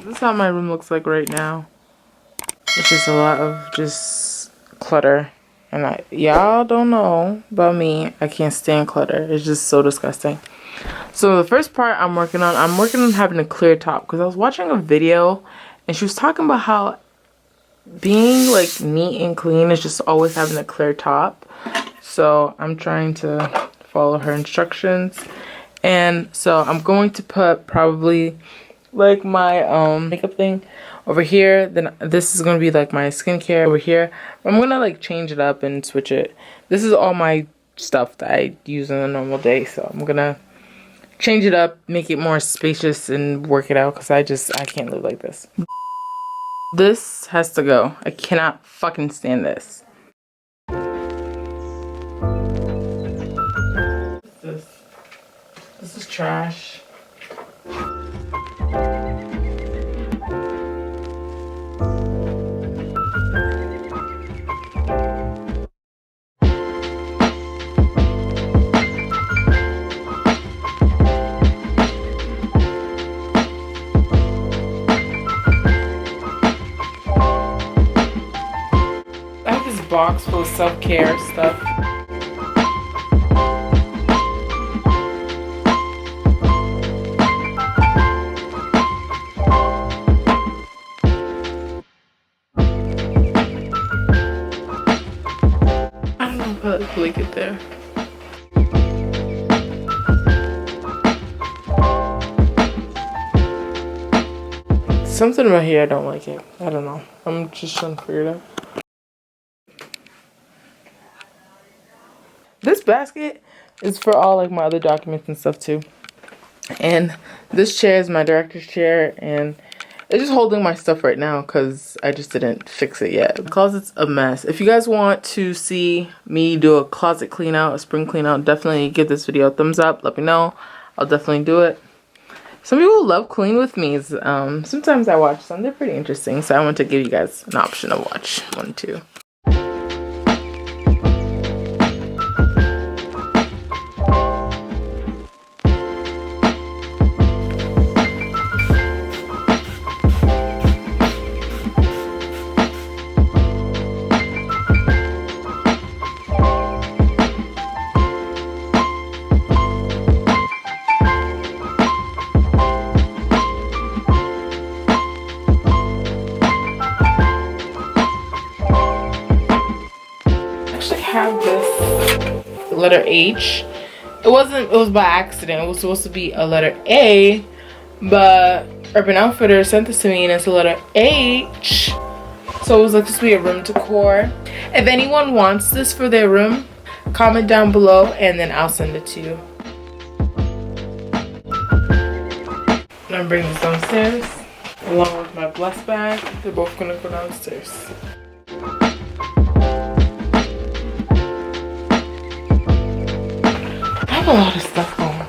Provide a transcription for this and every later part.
this is how my room looks like right now. It's just a lot of just clutter. And y'all don't know about me. I can't stand clutter. It's just so disgusting. So the first part I'm working on having a clear top. Because I was watching a video and she was talking about how being like neat and clean is just always having a clear top. So I'm trying to follow her instructions. And so I'm going to put probably like my makeup thing over here. Then this is gonna be like my skincare over here. I'm gonna like change it up and switch it. This is all my stuff that I use on a normal day, so I'm gonna change it up, make it more spacious and work it out, because I can't live like this. This has to go. I cannot fucking stand this. This is trash. Box full of self-care stuff. I don't know how to click it there. Something about here I don't like it. I don't know. I'm just trying to figure it out. This basket is for all like my other documents and stuff too. And this chair is my director's chair, and it's just holding my stuff right now because I just didn't fix it yet. The closet's a mess. If you guys want to see me do a closet clean out, a spring clean out, definitely give this video a thumbs up. Let me know. I'll definitely do it. Some people love clean with me's. Sometimes I watch some. They're pretty interesting. So I want to give you guys an option to watch one too. Have this letter H. It was by accident. It was supposed to be a letter A, but Urban Outfitters sent this to me and it's a letter H. So it was like supposed to be a room decor. If anyone wants this for their room, comment down below and then I'll send it to you. I'm gonna bring this downstairs along with my blessed bag. They're both gonna go downstairs. A lot of stuff going on.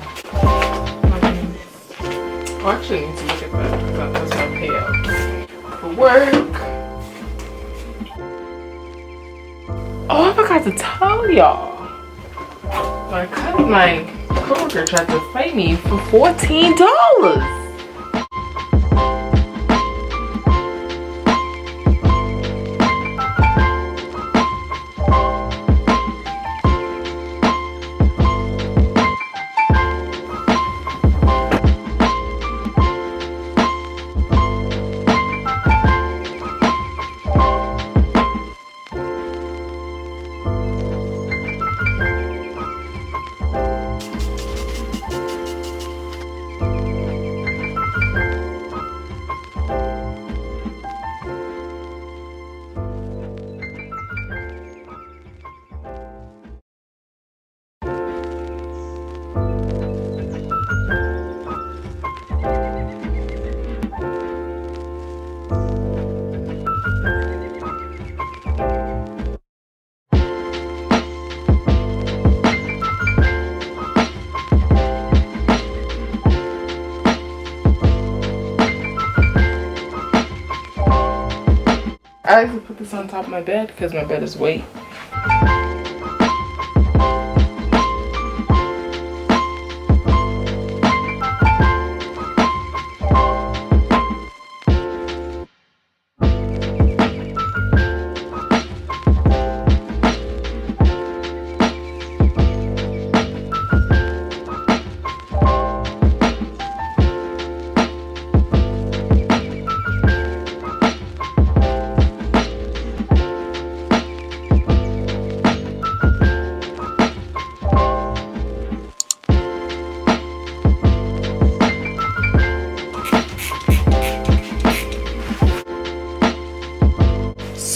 I actually need to look at that because that's my payout for work. Oh, I forgot to tell y'all. My coworker tried to fight me for $14. I like to put this on top of my bed because my bed is weight.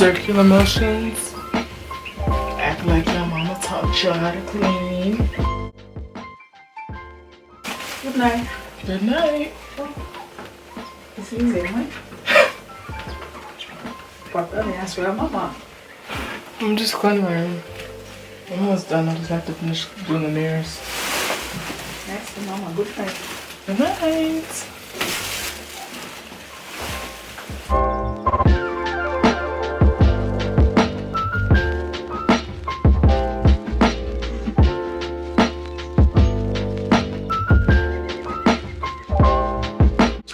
circular motions. Act like your mama taught you how to clean. Good night. Good night. It's easy, right? But let me ask where mama. I'm just cleaning my room. I'm almost done. I just have to finish doing the mirrors. Next to mama. Good night. Good night.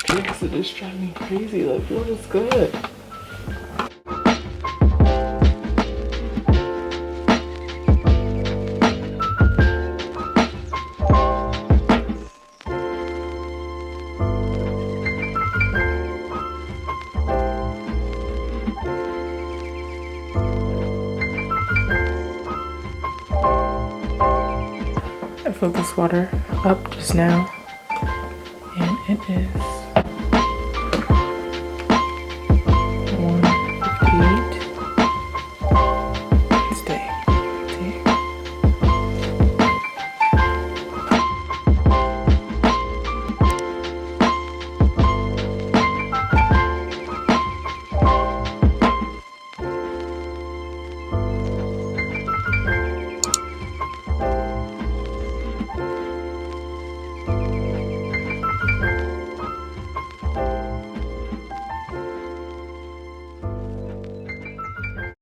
Kids are just driving me crazy. Like, what is good? I filled this water up just now, and it is